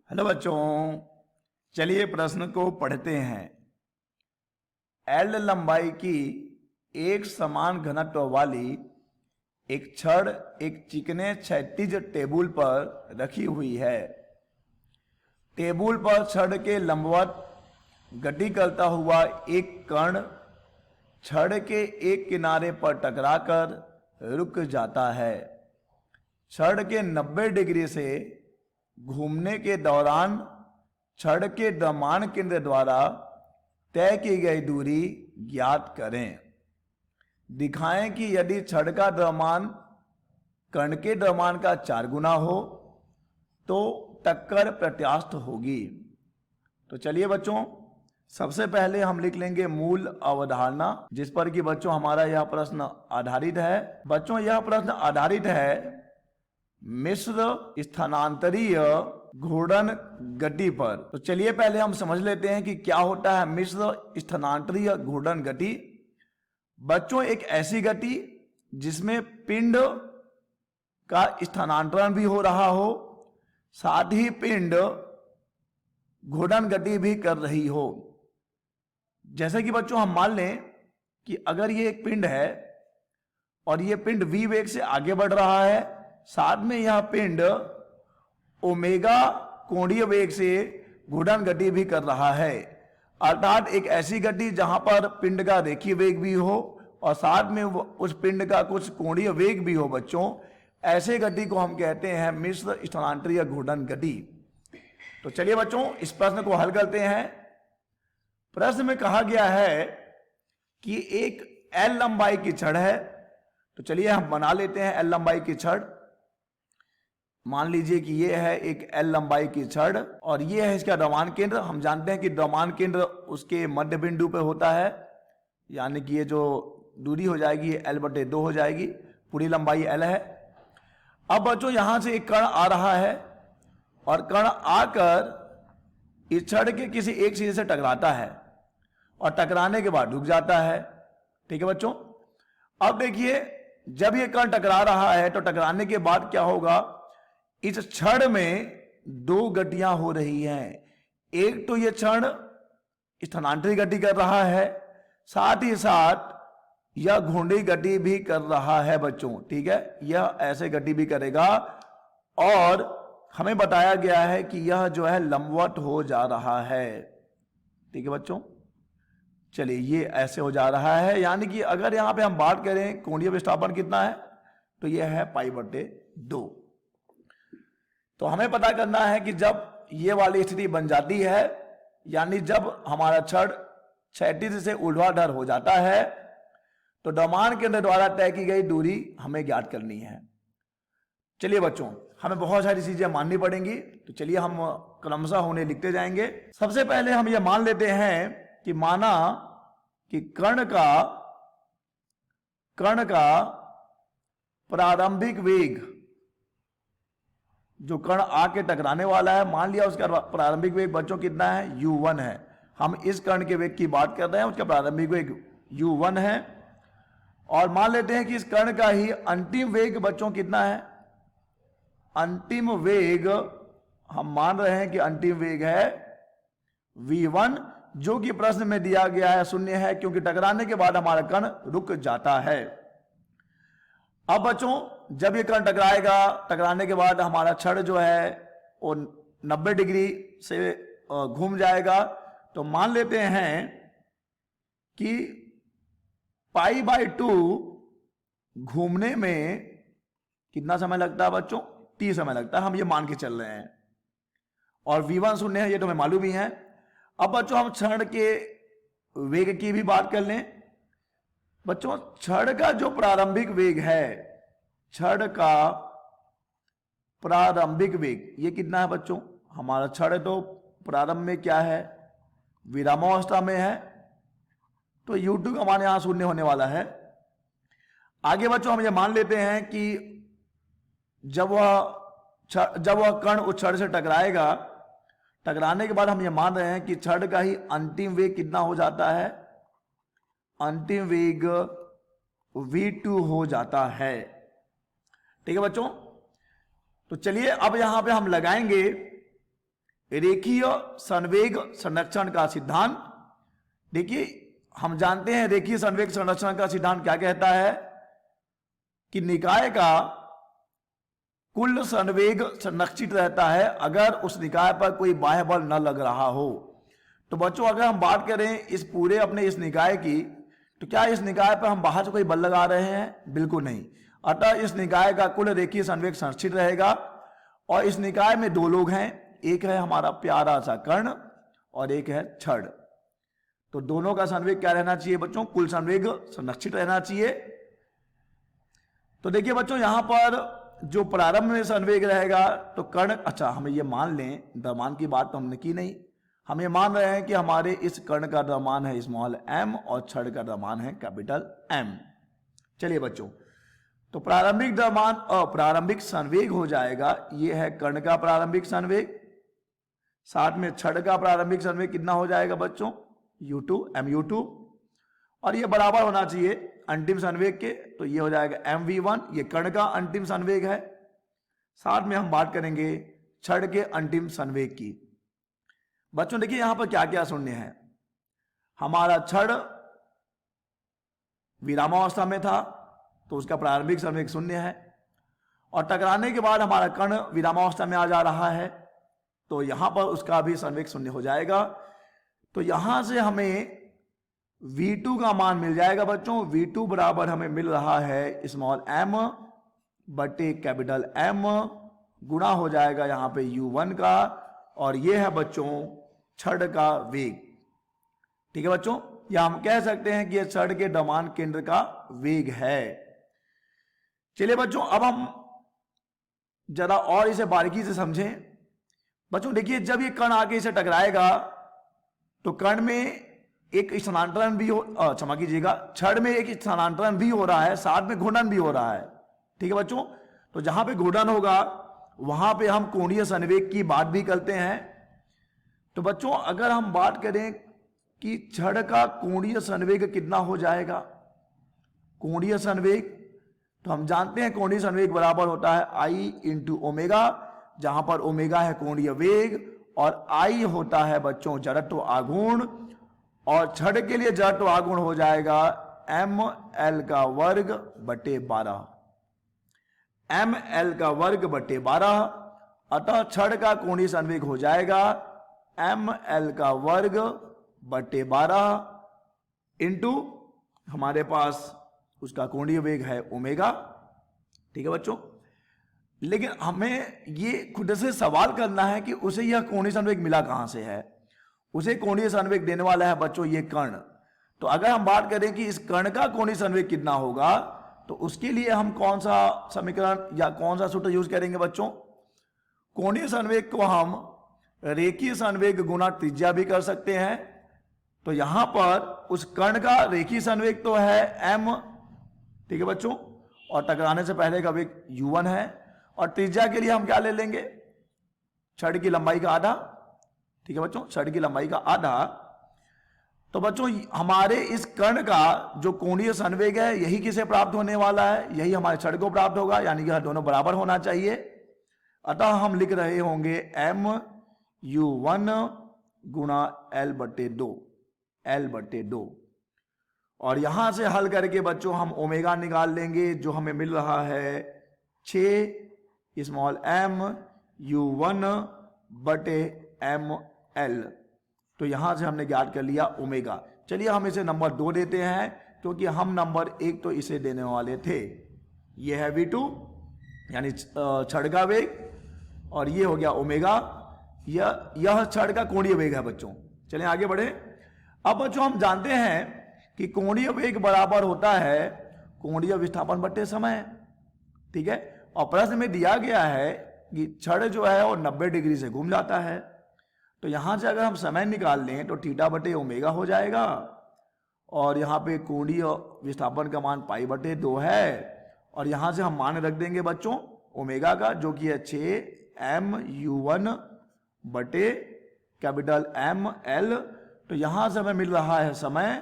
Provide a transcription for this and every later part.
Hello बच्चों, चलिए प्रश्न को पढ़ते हैं। एल लंबाई की एक समान घनत्व वाली एक छड़ एक चिकने क्षैतिज टेबुल पर रखी हुई है। टेबुल पर छड़ के लंबवत गति करता हुआ एक कण छड़ के एक किनारे पर टकराकर रुक जाता है। छड़ के 90 डिग्री से घूमने के दौरान छड़ के द्रव्यमान केंद्र द्वारा तय की गई दूरी ज्ञात करें। दिखाएं कि यदि छड़ का द्रव्यमान कण के द्रव्यमान का 4 गुना हो तो टक्कर प्रत्यास्थ होगी। तो चलिए बच्चों, सबसे पहले हम लिख लेंगे मूल अवधारणा, जिस पर कि बच्चों हमारा यह प्रश्न आधारित है। बच्चों यह प्रश्न आधारित है मिश्र स्थानांतरीय घूर्णन गति पर। तो चलिए पहले हम समझ लेते हैं कि क्या होता है मिश्र स्थानांतरीय घूर्णन गति। बच्चों एक ऐसी गति जिसमें पिंड का स्थानांतरण भी हो रहा हो, साथ ही पिंड घूर्णन गति भी कर रही हो। जैसे कि बच्चों हम मान लें कि अगर ये एक पिंड है और ये पिंड v वेग से आगे बढ़ रहा है, साथ में यह पिंड ओमेगा कोणीय वेग से घूर्णन गति भी कर रहा है, अर्थात एक ऐसी गति जहां पर पिंड का रेखीय वेग भी हो और साथ में उस पिंड का कुछ कोणीय वेग भी हो। बच्चों ऐसे गति को हम कहते हैं मिश्र स्थानांतरीय घूर्णन गति। तो चलिए बच्चों इस प्रश्न को हल करते हैं। प्रश्न में कहा गया है कि एक L लंबाई की छड़ है। तो चलिए हम बना लेते हैं L लंबाई की छड़। मान लीजिए कि ये है एक L लंबाई की छड़ और ये है इसका द्रव्यमान केंद्र। हम जानते हैं कि द्रव्यमान केंद्र उसके मध्य बिंदु पे होता है, यानी कि ये जो दूरी हो जाएगी ये L/2 हो जाएगी, पूरी लंबाई L है। अब बच्चों यहां से एक कण आ रहा है और कण आकर इस छड़ के किसी एक सिरे से टकराता है और टकराने के बाद रुक जाता है। ठीक है बच्चों, अब देखिए जब ये कण टकरा रहा है तो टकराने के बाद क्या होगा, इस छड़ में दो गतियां हो रही हैं। एक तो ये क्षण स्थानांतरित गति कर रहा है, साथ ही साथ यह घूर्णी गति भी कर रहा है बच्चों। ठीक है, यह ऐसे गति भी करेगा और हमें बताया गया है कि यह जो है लंबवत हो जा रहा है। ठीक है बच्चों, चलिए ये ऐसे हो जा रहा है, यानी कि अगर यहां पे हम बात करें कोणीय विस्थापन कितना है तो यह है π/2। तो हमें पता करना है कि जब ये वाली स्थिति बन जाती है, यानी जब हमारा छड़ क्षैतिज से ऊर्ध्वाधर हो जाता है, तो द्रव्यमान केंद्र द्वारा तय की गई दूरी हमें ज्ञात करनी है। चलिए बच्चों हमें बहुत सारी चीजें माननी पड़ेंगी, तो चलिए हम क्रमशः उन्हें लिखते जाएंगे। सबसे पहले हम ये मान लेते हैं कि माना कि कण का प्रारंभिक वेग, जो कण आके टकराने वाला है, मान लिया उसका प्रारंभिक वेग बच्चों कितना है, u1 है। हम इस कण के वेग की बात कर रहे हैं, उसका प्रारंभिक वेग u1 है। और मान लेते हैं कि इस कण का ही अंतिम वेग बच्चों कितना है, अंतिम वेग हम मान रहे हैं कि अंतिम वेग है v1, जो कि प्रश्न में दिया गया है 0 है, क्योंकि टकराने के बाद हमारा कण रुक जाता है। अब बच्चों जब ये कण टकराएगा, टकराने के बाद हमारा छड़ जो है वो 90 डिग्री से घूम जाएगा। तो मान लेते हैं कि π/2 घूमने में कितना समय लगता है बच्चों, t समय लगता है, हम ये मान के चल रहे हैं। और v1 0 है, ये तो हमें मालूम ही है। अब बच्चों हम छड़ के वेग की भी बात कर लें। बच्चों छड़ का जो प्रारंभिक वेग है, छड़ का प्रारंभिक वेग ये कितना है बच्चों, हमारा छड़ तो प्रारंभ में क्या है, विरामावस्था में है, तो u2 हमारे यहां 0 होने वाला है। आगे बच्चों हम ये मान लेते हैं कि जब वह कण उस छड़ से टकराएगा, टकराने के बाद हम ये मान रहे हैं कि छड़ का ही अंतिम वेग कितना हो जाता है, अंतिम वेग v2 हो जाता है। ठीक है बच्चों, तो चलिए अब यहां पे हम लगाएंगे रेखीय संवेग संरक्षण का सिद्धांत। देखिए हम जानते हैं रेखीय संवेग संरक्षण का सिद्धांत क्या कहता है कि निकाय का कुल संवेग संरक्षित रहता है अगर उस निकाय पर कोई बाह्य बल न लग रहा हो। तो बच्चों अगर हम बात करें इस पूरे अपने इस निकाय की, तो क्या इस निकाय पर हम बाहर से कोई बल लगा रहे हैं? बिल्कुल नहीं। अतः इस निकाय का कुल रेखीय संवेग संरक्षित रहेगा। और इस निकाय में दो लोग हैं, एक है हमारा प्यारा सा कर्ण और एक है छड़। तो दोनों का संवेग क्या रहना चाहिए बच्चों? कुल संवेग संरक्षित रहना चाहिए। तो देखिए बच्चों यहां पर जो प्रारंभ में संवेग रहेगा तो कर्ण, अच्छा हमें ये मान लें, द्रव्यमान की बात तो हमने की नहीं, हम ये मान रहे हैं कि हमारे इस कर्ण का द्रव्यमान है स्मॉल m और छड़ का द्रव्यमान है कैपिटल M। चलिए बच्चों, तो प्रारंभिक द्रव्यमान और प्रारंभिक संवेग हो जाएगा, ये है कर्ण का प्रारंभिक संवेग, साथ में छड़ का प्रारंभिक संवेग कितना हो जाएगा बच्चों? u2 mu2, और ये बराबर होना चाहिए अंतिम संवेग के, तो ये हो जाएगा mv1, ये कर्ण का अंतिम संवेग है। साथ में हम बात करेंगे छड़ के अंतिम संवेग की। बच्चों देखिए यहां पर क्या क्या शून्य है। हमारा छड़ विरामावस्था में था तो उसका प्रारंभिक संवेग शून्य है, और टकराने के बाद हमारा कर्ण विरामावस्था में आ जा रहा है तो यहां पर उसका भी संवेग शून्य हो जाएगा। तो यहां से हमें v2 का मान मिल जाएगा बच्चों। v2 बराबर हमें मिल रहा है स्मॉल m बटे कैपिटल M, गुणा हो जाएगा यहां पे u1 का, और ये है बच्चों छड़ का वेग। ठीक है बच्चों, या हम कह सकते हैं कि ये छड़ के द्रव्यमान केंद्र का वेग है। चलिए बच्चों अब हम जरा और इसे बारीकी से समझें। बच्चों देखिए जब ये कण आके इसे टकराएगा तो कण में एक स्थानांतरण भी हो, क्षमा कीजिएगा, छड़ में एक स्थानांतरण भी हो रहा है, साथ में घूर्णन भी हो रहा है। ठीक है बच्चों, तो जहां पे घूर्णन होगा वहां पे हम कोणीय संवेग की बात भी करते हैं। तो बच्चों अगर हम बात करें कि छड़ का कोणीय संवेग कितना हो जाएगा, कोणीय संवेग, तो हम जानते हैं कोणीय संवेग बराबर होता है I इंटू ओमेगा, जहां पर ओमेगा है कोणीय वेग और I होता है बच्चों जड़त्व आघूर्ण, और छड़ के लिए जड़त्व आघूर्ण हो जाएगा ml का वर्ग बटे 12, ml का वर्ग बटे 12। अतः छड़ का कोणीय संवेग हो जाएगा ml का वर्ग बटे 12 इंटू हमारे पास उसका कोणीय वेग है ओमेगा। ठीक है बच्चों, लेकिन हमें ये खुद से सवाल करना है कि उसे यह कोणीय संवेग मिला कहां से है। उसे कोणीय संवेग देने वाला है बच्चों ये कर्ण। तो अगर हम बात करें कि इस कर्ण का कोणीय संवेग कितना होगा, तो उसके लिए हम कौन सा समीकरण या कौन सा सूत्र यूज करेंगे बच्चों? कोणीय संवेग को हम रेखीय संवेग गुना त्रिज्या भी कर सकते हैं। तो यहां पर उस कर्ण का रेखीय संवेग तो है m, ठीक है बच्चों, और टकराने से पहले का वेग u1 है, और त्रिज्या के लिए हम क्या ले लेंगे? छड़ की लंबाई का आधा। ठीक है बच्चों, छड़ की लंबाई का आधा। तो बच्चों हमारे इस कर्ण का जो कोणीय संवेग है यही किसे प्राप्त होने वाला है? यही हमारे छड़ को प्राप्त होगा, यानी कि दोनों बराबर होना चाहिए। अतः हम लिख रहे होंगे mu1 गुणा l बटे 2, और यहां से हल करके बच्चों हम ओमेगा निकाल लेंगे, जो हमें मिल रहा है 6 स्मॉल m u1 बटे ml। तो यहां से हमने ज्ञात कर लिया ओमेगा। चलिए हम इसे नंबर 2 देते हैं, क्योंकि हम नंबर 1 तो इसे देने वाले थे। यह है v2 यानी छड़ का वेग, और ये हो गया ओमेगा, यह छड़ का कोणीय वेग है बच्चों। चलें आगे बढ़े। अब बच्चों हम जानते हैं कि कोणीय वेग बराबर होता है कोणीय विस्थापन बटे समय। ठीक है, और प्रश्न में दिया गया है कि छड़ जो है वो 90 डिग्री से घूम जाता है। तो यहां से अगर हम समय निकाल लें तो थीटा बटे ओमेगा हो जाएगा, और यहाँ पे कोणीय विस्थापन का मान पाई बटे 2 है, और यहां से हम मान रख देंगे बच्चों ओमेगा का, जो कि है 6 mu1 बटे कैपिटल ml। तो यहां से हमें मिल रहा है समय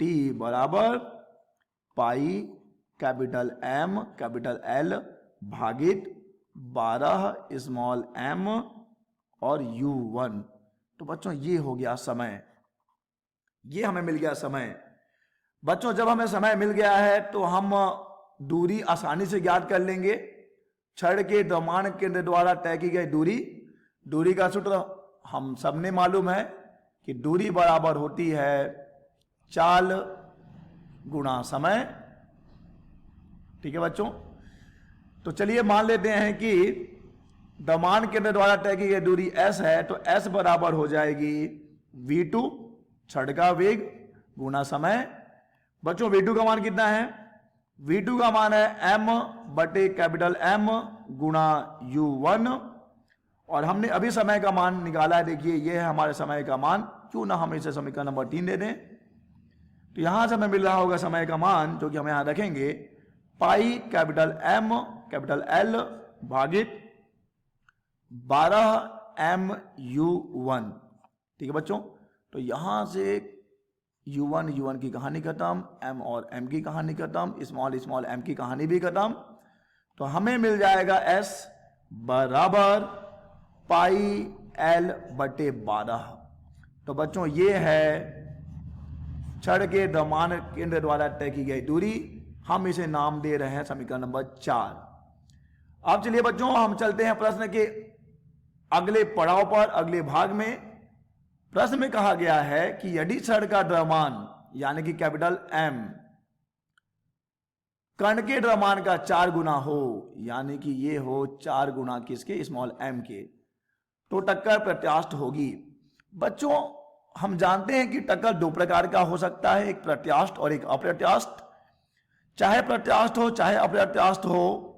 t बराबर pi capital M capital L भागित 12 स्मॉल m और u1। तो बच्चों ये हो गया समय, ये हमें मिल गया समय। बच्चों जब हमें समय मिल गया है तो हम दूरी आसानी से ज्ञात कर लेंगे। छड़ के द्रव्यमान केंद्र द्वारा तय की गई दूरी का सूत्र हम सबने मालूम है कि दूरी बराबर होती है चाल गुणा समय। ठीक है बच्चों, तो चलिए मान लेते हैं कि द्रव्यमान केंद्र द्वारा तय की गई दूरी s है, तो s बराबर हो जाएगी v2 छड़ का वेग गुणा समय। बच्चों v2 का मान कितना है? v2 का मान है m बटे कैपिटल M गुणा u1, और हमने अभी समय का मान निकाला है। देखिए ये है हमारे समय का मान, क्यों ना हम इसे समीकरण नंबर 3 दे दें। तो यहां से हमें मिल रहा होगा समय का मान, जो कि हम यहां रखेंगे pi capital M capital L भागित 12mu1। ठीक है बच्चों, तो यहां से u1 की कहानी खत्म, m और m की कहानी खत्म, स्मॉल m की कहानी भी खत्म। तो हमें मिल जाएगा s बराबर पाई l बटे 12। तो बच्चों ये है छड़ के द्रव्यमान केंद्र द्वारा तय की गई दूरी, हम इसे नाम दे रहे हैं समीकरण नंबर 4। अब चलिए बच्चों हम चलते हैं प्रश्न के अगले पड़ाव पर, अगले भाग में। प्रश्न में कहा गया है कि यदि छड़ का द्रव्यमान यानी कि कैपिटल M कण के द्रव्यमान का 4 गुना हो, यानी कि ये हो 4 गुना किसके? स्मॉल m के, तो टक्कर प्रत्यास्थ होगी। बच्चों हम जानते हैं कि टक्कर दो प्रकार का हो सकता है, एक प्रत्यास्थ और एक अप्रत्यास्थ। चाहे प्रत्यास्थ हो चाहे अप्रत्यास्थ हो,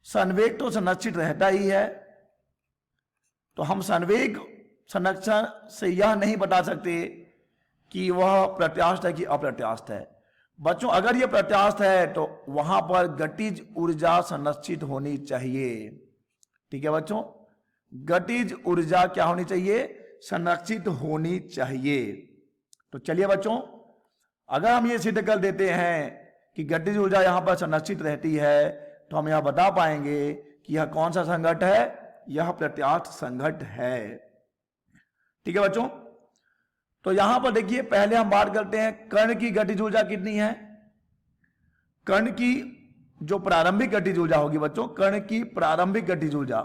संवेग तो संरक्षित रहता ही है। तो हम संवेग संरक्षण से यह नहीं बता सकते कि वह प्रत्यास्थ है कि अप्रत्यास्थ है। बच्चों अगर यह प्रत्यास्थ है तो वहां पर गतिज ऊर्जा संरक्षित होनी चाहिए। ठीक है बच्चों, गतिज ऊर्जा क्या होनी चाहिए? संरक्षित होनी चाहिए। तो चलिए बच्चों, अगर हम ये सिद्ध कर देते हैं कि गतिज ऊर्जा यहां पर संरक्षित रहती है, तो हम यह बता पाएंगे कि यह कौन सा संघट है? यह प्रत्यास्थ संघट है। ठीक है बच्चों, तो यहां पर देखिए पहले हम बात करते हैं कण की गतिज ऊर्जा कितनी है। कण की जो प्रारंभिक गतिज ऊर्जा होगी बच्चों, कण की प्रारंभिक गतिज ऊर्जा,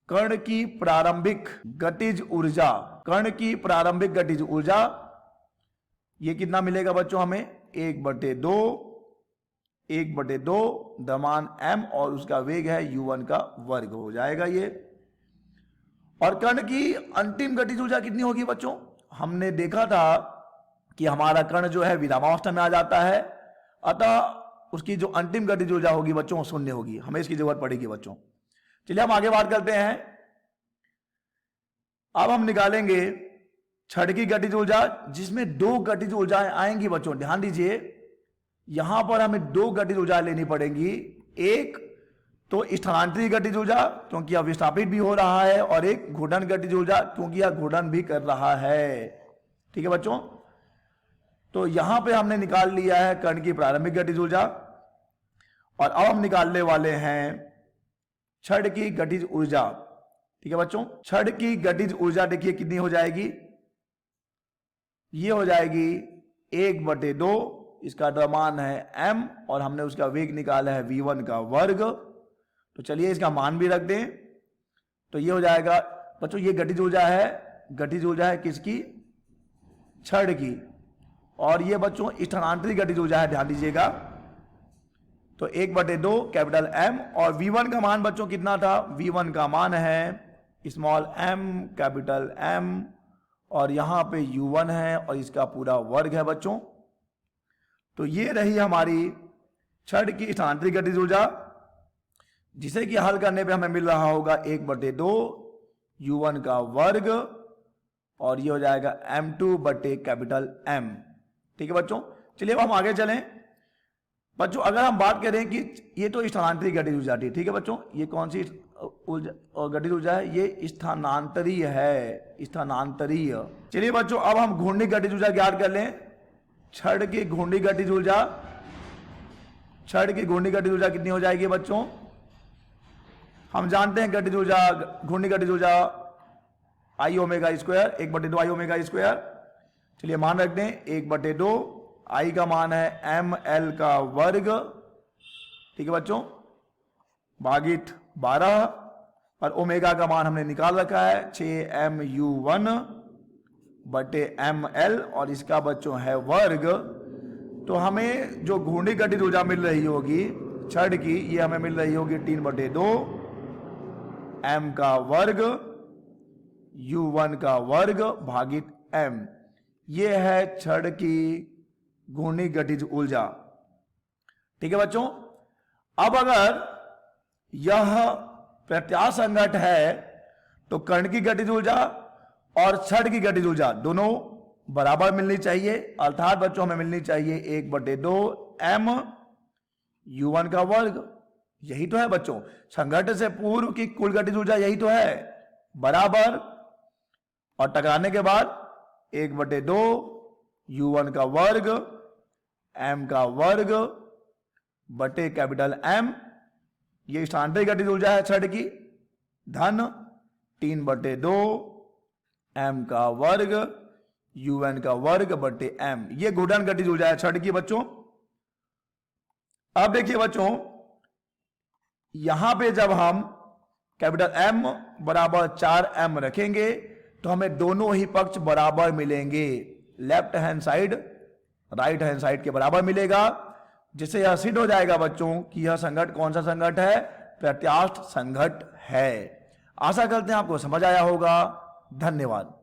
कण की प्रारंभिक गतिज ऊर्जा, कण की प्रारंभिक गतिज ऊर्जा, ये कितना मिलेगा बच्चों हमें? 1/2 द्रव्यमान m और उसका वेग है u1 का वर्ग हो जाएगा ये। और कण की अंतिम गतिज ऊर्जा कितनी होगी बच्चों? हमने देखा था कि हमारा कण जो है विरामावस्था में आ जाता है, अतः उसकी जो अंतिम गतिज ऊर्जा होगी बच्चों 0 होगी, हमें इसकी जरूरत पड़ेगी बच्चों। चलिए हम आगे बात करते हैं। अब हम निकालेंगे छड़ की गतिज ऊर्जा, जिसमें 2 गतिज ऊर्जाएं आएंगी बच्चों। ध्यान दीजिए यहां पर हमें 2 गतिज ऊर्जा लेनी पड़ेंगी। एक तो स्थानांतरित गतिज ऊर्जा क्योंकि यह विस्थापित भी हो रहा है, और एक घूर्णन गतिज ऊर्जा क्योंकि यह घूर्णन भी कर रहा है। ठीक है बच्चों, तो यहां पे हमने निकाल लिया है कण की प्रारंभिक गतिज ऊर्जा, और अब हम निकालने वाले हैं छड़ की गतिज ऊर्जा। ठीक है बच्चों, छड़ की गतिज ऊर्जा देखिए कितनी हो जाएगी? ये हो जाएगी 1/2, इसका द्रव्यमान है m और हमने उसका वेग निकाला है v1 का वर्ग। तो चलिए इसका मान भी रख दें, तो ये हो जाएगा बच्चों, ये गतिज ऊर्जा है, गतिज ऊर्जा है किसकी? छड़ की। और ये बच्चों स्थानांतरित गतिज ऊर्जा है, ध्यान दीजिएगा। तो 1/2 कैपिटल M, और v1 का मान बच्चों कितना था? v1 का मान है स्मॉल m कैपिटल M, और यहां पे u1 है और इसका पूरा वर्ग है बच्चों। तो ये रही हमारी छड़ की स्थानांतरित गतिज ऊर्जा, जिसे कि हल करने पे हमें मिल रहा होगा 1/2 u1 का वर्ग, और ये हो जाएगा m2 बटे कैपिटल M। ठीक है बच्चों, चलिए अब हम आगे चलें। बच्चों अगर हम बात करें कि ये तो स्थानांतरित गतिज ऊर्जा थी, ठीक है बच्चों, ये कौन सी गतिज ऊर्जा है? ये स्थानांतरीय है, स्थानांतरीय। चलिए बच्चों अब हम घूर्णी गतिज ऊर्जा ज्ञात कर लें। छड़ की घूर्णी गतिज ऊर्जा, छड़ की घूर्णी गतिज ऊर्जा कितनी हो जाएगी बच्चों? हम जानते हैं गतिज ऊर्जा, घूर्णी गतिज ऊर्जा आई ओमेगा स्क्वायर, 1/2 आई ओमेगा स्क्वायर। चलिए मान रख दें 1/2, आई का मान है ml का वर्ग, ठीक है बच्चों, भागित 12, और ओमेगा का मान हमने निकाल रखा है 6mu1/ml, और इसका बच्चों है वर्ग। तो हमें जो घूर्णी गतिज ऊर्जा मिल रही होगी छड़ की, ये हमें मिल रही होगी 3/2 m का वर्ग u1 का वर्ग भागित m। ये है छड़ की घूर्णी गतिज ऊर्जा, ठीक है बच्चों। अब अगर यह प्रत्यास्थ संघट्ट है तो कण की गतिज ऊर्जा और छड़ की गतिज ऊर्जा दोनों बराबर मिलनी चाहिए, अर्थात बच्चों हमें मिलनी चाहिए 1/2 m u1 का वर्ग। यही तो है बच्चों, संघट्ट से पूर्व की कुल गतिज ऊर्जा यही तो है, बराबर, और टकराने के बाद 1/2 u1 का वर्ग m का वर्ग बटे कैपिटल M। ये स्थानांतरित गतिज ऊर्जा है छड़ की, धन 3/2 m का वर्ग un का वर्ग बटे m। ये घूर्णन गतिज ऊर्जा है छड़ की बच्चों। अब देखिए बच्चों, यहां पे जब हम कैपिटल M बराबर 4m रखेंगे तो हमें दोनों ही पक्ष बराबर मिलेंगे, left hand side right hand side के बराबर मिलेगा, जिससे यह सिद्ध हो जाएगा बच्चों कि यह संघट्ट कौन सा संघट्ट है, प्रत्यास्थ संघट्ट है। आशा करते हैं आपको समझ आया होगा। धन्यवाद।